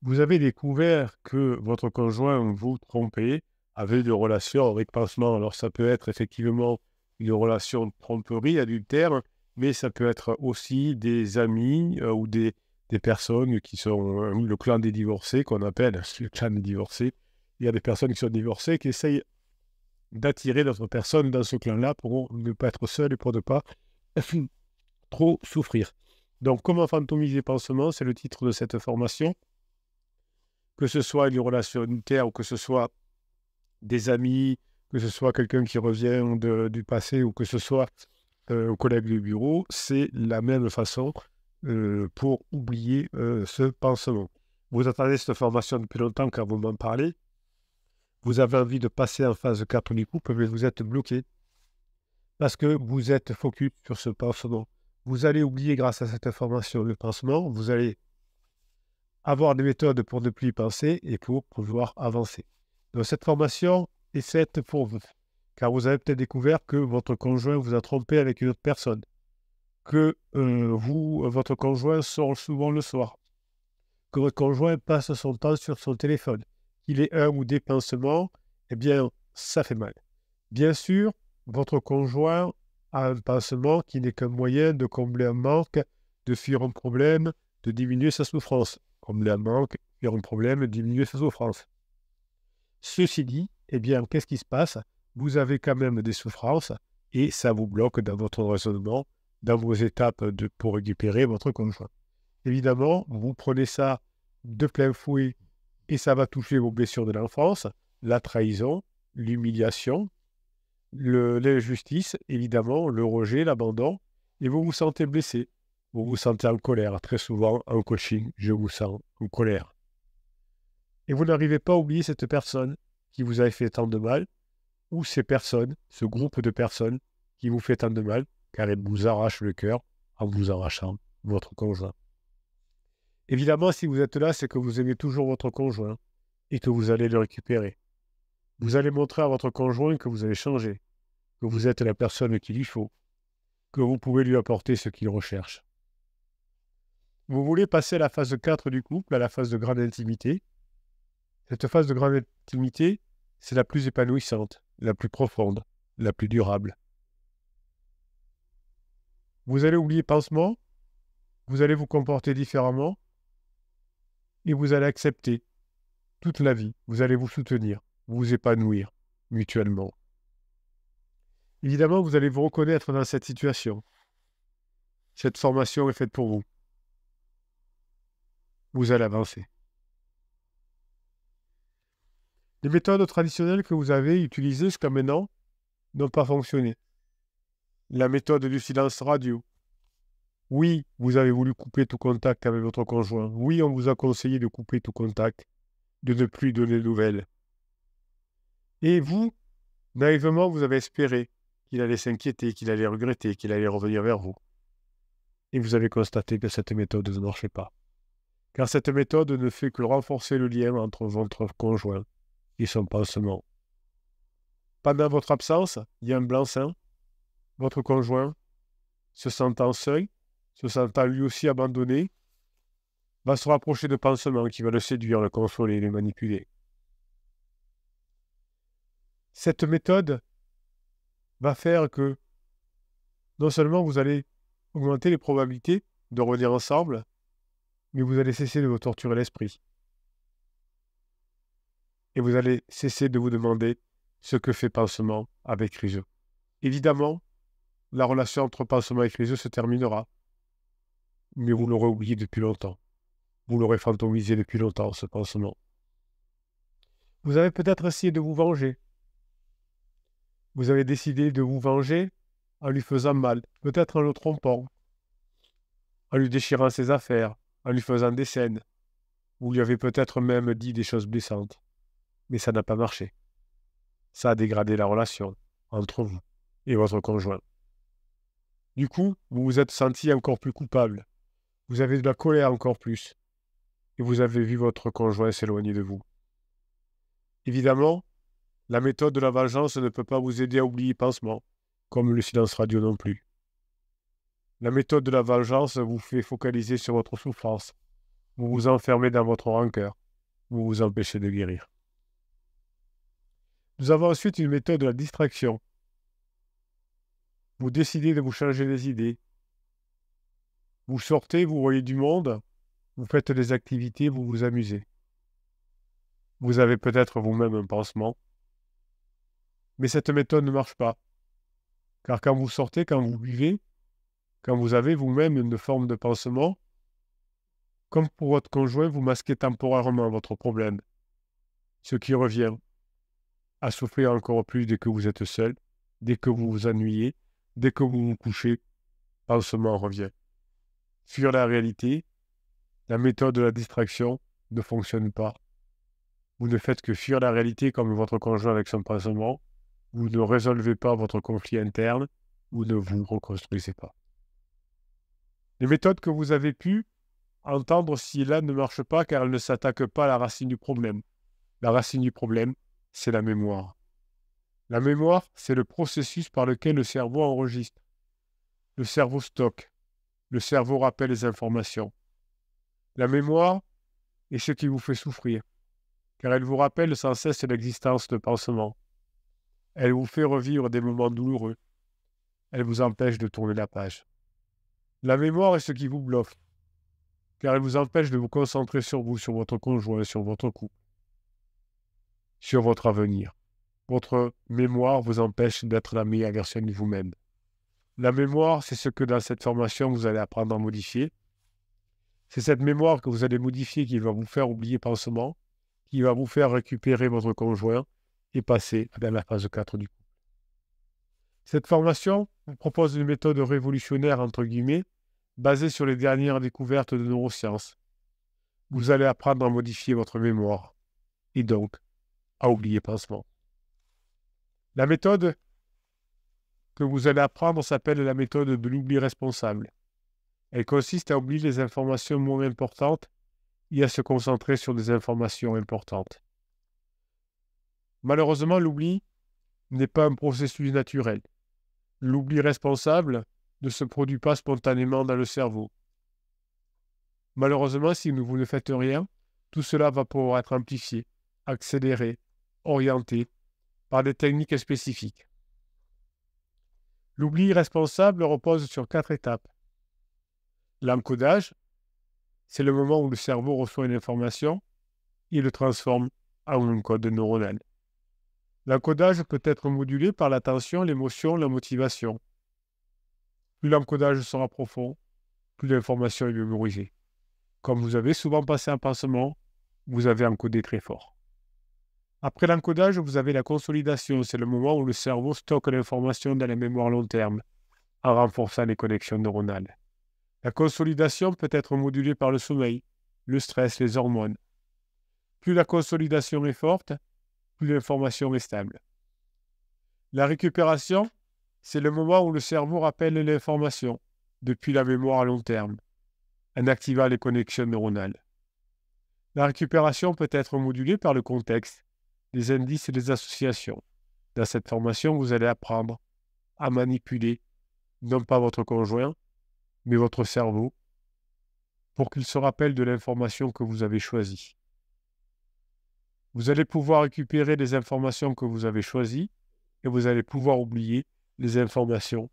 Vous avez découvert que votre conjoint vous trompait, avait des relations avec pansement. Alors ça peut être effectivement une relation de tromperie, adultère, mais ça peut être aussi des amis ou des personnes qui sont le clan des divorcés, qu'on appelle le clan des divorcés. Il y a des personnes qui sont divorcées qui essayent d'attirer d'autres personnes dans ce clan-là pour ne pas être seules et pour ne pas trop souffrir. Donc, comment fantomiser pansement, c'est le titre de cette formation. Que ce soit une relation unitaire ou que ce soit des amis, que ce soit quelqu'un qui revient du passé ou que ce soit un collègue de bureau, c'est la même façon pour oublier ce pansement. Vous attendez cette formation depuis longtemps car vous m'en parlez. Vous avez envie de passer en phase 4 du couple, mais vous êtes bloqué parce que vous êtes focus sur ce pansement. Vous allez oublier grâce à cette formation le pansement, vous allez avoir des méthodes pour ne plus y penser et pour pouvoir avancer. Donc cette formation est faite pour vous, car vous avez peut-être découvert que votre conjoint vous a trompé avec une autre personne, que votre conjoint sort souvent le soir, que votre conjoint passe son temps sur son téléphone, qu'il ait un ou des pansements, eh bien, ça fait mal. Bien sûr, votre conjoint a un pansement qui n'est qu'un moyen de combler un manque, de fuir un problème, de diminuer sa souffrance. Combler un manque, fuir un problème, diminuer sa souffrance. Ceci dit, eh bien, qu'est-ce qui se passe? Vous avez quand même des souffrances et ça vous bloque dans votre raisonnement, dans vos étapes pour récupérer votre conjoint. Évidemment, vous prenez ça de plein fouet et ça va toucher vos blessures de l'enfance, la trahison, l'humiliation, l'injustice, évidemment, le rejet, l'abandon, et vous vous sentez blessé. Vous vous sentez en colère. Très souvent, en coaching, je vous sens en colère. Et vous n'arrivez pas à oublier cette personne qui vous avait fait tant de mal, ou ces personnes, ce groupe de personnes qui vous fait tant de mal, car elles vous arrachent le cœur en vous arrachant votre conjoint. Évidemment, si vous êtes là, c'est que vous aimez toujours votre conjoint et que vous allez le récupérer. Vous allez montrer à votre conjoint que vous avez changé, que vous êtes la personne qu'il lui faut, que vous pouvez lui apporter ce qu'il recherche. Vous voulez passer à la phase 4 du couple, à la phase de grande intimité. Cette phase de grande intimité, c'est la plus épanouissante, la plus profonde, la plus durable. Vous allez oublier pansement, vous allez vous comporter différemment et vous allez accepter toute la vie. Vous allez vous soutenir, vous épanouir mutuellement. Évidemment, vous allez vous reconnaître dans cette situation. Cette formation est faite pour vous. Vous allez avancer. Les méthodes traditionnelles que vous avez utilisées jusqu'à maintenant n'ont pas fonctionné. La méthode du silence radio. Oui, vous avez voulu couper tout contact avec votre conjoint. Oui, on vous a conseillé de couper tout contact, de ne plus donner de nouvelles. Et vous, naïvement, vous avez espéré qu'il allait s'inquiéter, qu'il allait regretter, qu'il allait revenir vers vous. Et vous avez constaté que cette méthode ne marchait pas. Car cette méthode ne fait que renforcer le lien entre votre conjoint et son pansement. Pendant votre absence, il y a un blanc-seing. Votre conjoint, se sentant seul, se sentant lui aussi abandonné, va se rapprocher de pansements qui va le séduire, le consoler, le manipuler. Cette méthode va faire que non seulement vous allez augmenter les probabilités de revenir ensemble, mais vous allez cesser de vous torturer l'esprit. Et vous allez cesser de vous demander ce que fait pansement avec Rizzo. Évidemment, la relation entre pansement et Rizzo se terminera, mais vous l'aurez oublié depuis longtemps. Vous l'aurez fantomisé depuis longtemps, ce pansement. Vous avez peut-être essayé de vous venger. Vous avez décidé de vous venger en lui faisant mal, peut-être en le trompant, en lui déchirant ses affaires, en lui faisant des scènes. Vous lui avez peut-être même dit des choses blessantes. Mais ça n'a pas marché. Ça a dégradé la relation entre vous et votre conjoint. Du coup, vous vous êtes senti encore plus coupable. Vous avez de la colère encore plus. Et vous avez vu votre conjoint s'éloigner de vous. Évidemment, la méthode de la vengeance ne peut pas vous aider à oublier pansement, comme le silence radio non plus. La méthode de la vengeance vous fait focaliser sur votre souffrance, Vous vous enfermez dans votre rancœur. Vous vous empêchez de guérir. Nous avons ensuite une méthode de la distraction. Vous décidez de vous changer les idées. Vous sortez, vous voyez du monde, vous faites des activités, vous vous amusez. Vous avez peut-être vous-même un pansement. Mais cette méthode ne marche pas. Car quand vous sortez, quand vous vivez, quand vous avez vous-même une forme de pansement, comme pour votre conjoint, vous masquez temporairement votre problème. Ce qui revient à souffrir encore plus dès que vous êtes seul, dès que vous vous ennuyez, dès que vous vous couchez, pansement revient. Fuir la réalité, la méthode de la distraction ne fonctionne pas. Vous ne faites que fuir la réalité comme votre conjoint avec son pansement. Vous ne résolvez pas votre conflit interne. Vous ne vous reconstruisez pas. Les méthodes que vous avez pu entendre si là ne marchent pas car elles ne s'attaquent pas à la racine du problème. La racine du problème, c'est la mémoire. La mémoire, c'est le processus par lequel le cerveau enregistre. Le cerveau stocke. Le cerveau rappelle les informations. La mémoire est ce qui vous fait souffrir, car elle vous rappelle sans cesse l'existence de pansements. Elle vous fait revivre des moments douloureux. Elle vous empêche de tourner la page. La mémoire est ce qui vous bloque, car elle vous empêche de vous concentrer sur vous, sur votre conjoint, sur votre couple, sur votre avenir. Votre mémoire vous empêche d'être la meilleure version de vous-même. La mémoire, c'est ce que dans cette formation, vous allez apprendre à modifier. C'est cette mémoire que vous allez modifier qui va vous faire oublier pansement, qui va vous faire récupérer votre conjoint et passer à la phase 4 du couple. Cette formation vous propose une méthode révolutionnaire, entre guillemets, basée sur les dernières découvertes de neurosciences. Vous allez apprendre à modifier votre mémoire et donc à oublier pansement. La méthode que vous allez apprendre s'appelle la méthode de l'oubli responsable. Elle consiste à oublier les informations moins importantes et à se concentrer sur des informations importantes. Malheureusement, l'oubli n'est pas un processus naturel. L'oubli responsable ne se produit pas spontanément dans le cerveau. Malheureusement, si vous ne faites rien, tout cela va pouvoir être amplifié, accéléré, orienté par des techniques spécifiques. L'oubli responsable repose sur 4 étapes. L'encodage, c'est le moment où le cerveau reçoit une information et le transforme en un code neuronal. L'encodage peut être modulé par l'attention, l'émotion, la motivation. Plus l'encodage sera profond, plus l'information est mémorisée. Comme vous avez souvent passé un pansement, vous avez encodé très fort. Après l'encodage, vous avez la consolidation. C'est le moment où le cerveau stocke l'information dans la mémoire long terme, en renforçant les connexions neuronales. La consolidation peut être modulée par le sommeil, le stress, les hormones. Plus la consolidation est forte, plus l'information est stable. La récupération, c'est le moment où le cerveau rappelle l'information depuis la mémoire à long terme, en activant les connexions neuronales. La récupération peut être modulée par le contexte, les indices et les associations. Dans cette formation, vous allez apprendre à manipuler, non pas votre conjoint, mais votre cerveau, pour qu'il se rappelle de l'information que vous avez choisie. Vous allez pouvoir récupérer les informations que vous avez choisies et vous allez pouvoir oublier les informations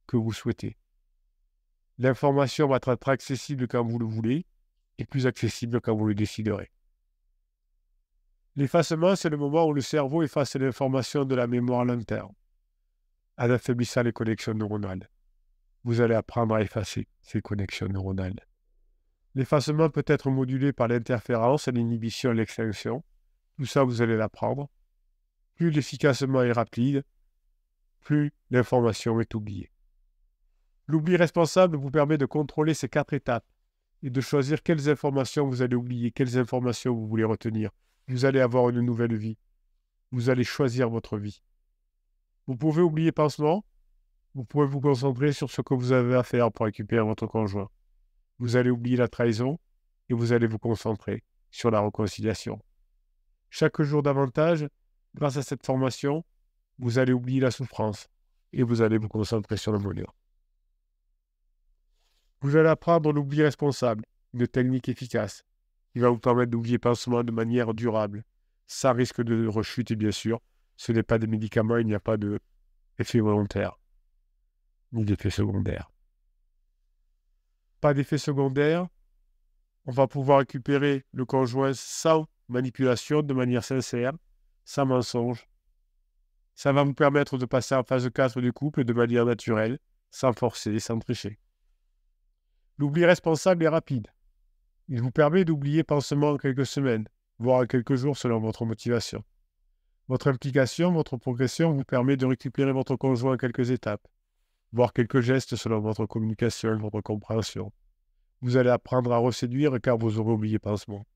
que vous souhaitez. L'information va être accessible quand vous le voulez et plus accessible quand vous le déciderez. L'effacement, c'est le moment où le cerveau efface l'information de la mémoire long terme, en affaiblissant les connexions neuronales. Vous allez apprendre à effacer ces connexions neuronales. L'effacement peut être modulé par l'interférence, l'inhibition et l'extinction. Tout ça, vous allez l'apprendre. Plus l'effacement est rapide, plus l'information est oubliée. L'oubli responsable vous permet de contrôler ces 4 étapes et de choisir quelles informations vous allez oublier, quelles informations vous voulez retenir. Vous allez avoir une nouvelle vie. Vous allez choisir votre vie. Vous pouvez oublier pansement. Vous pouvez vous concentrer sur ce que vous avez à faire pour récupérer votre conjoint. Vous allez oublier la trahison et vous allez vous concentrer sur la réconciliation. Chaque jour davantage, grâce à cette formation, vous allez oublier la souffrance et vous allez vous concentrer sur le bonheur. Vous allez apprendre l'oubli responsable, une technique efficace qui va vous permettre d'oublier pansement de manière durable, sans risque de rechute, et bien sûr. Ce n'est pas des médicaments, il n'y a pas d'effet volontaire, ni d'effet secondaire. Pas d'effet secondaire, on va pouvoir récupérer le conjoint sans manipulation, de manière sincère, sans mensonge. Ça va vous permettre de passer en phase 4 du couple de manière naturelle, sans forcer, sans tricher. L'oubli responsable est rapide. Il vous permet d'oublier pansement en quelques semaines, voire en quelques jours selon votre motivation. Votre implication, votre progression vous permet de récupérer votre conjoint en quelques étapes, voire quelques gestes selon votre communication, votre compréhension. Vous allez apprendre à reséduire car vous aurez oublié pansement.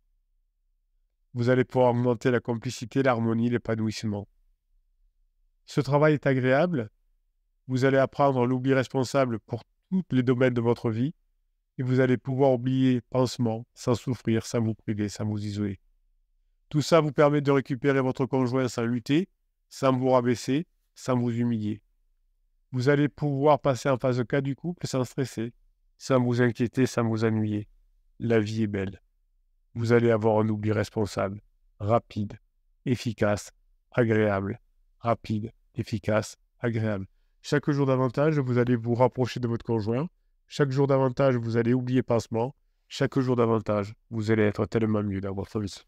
Vous allez pouvoir augmenter la complicité, l'harmonie, l'épanouissement. Ce travail est agréable. Vous allez apprendre l'oubli responsable pour tous les domaines de votre vie et vous allez pouvoir oublier pansement, sans souffrir, sans vous priver, sans vous isoler. Tout ça vous permet de récupérer votre conjoint sans lutter, sans vous rabaisser, sans vous humilier. Vous allez pouvoir passer en phase 4 du couple sans stresser, sans vous inquiéter, sans vous ennuyer. La vie est belle. Vous allez avoir un oubli responsable, rapide, efficace, agréable. Rapide, efficace, agréable. Chaque jour davantage, vous allez vous rapprocher de votre conjoint. Chaque jour davantage, vous allez oublier pansement. Chaque jour davantage, vous allez être tellement mieux dans votre vie.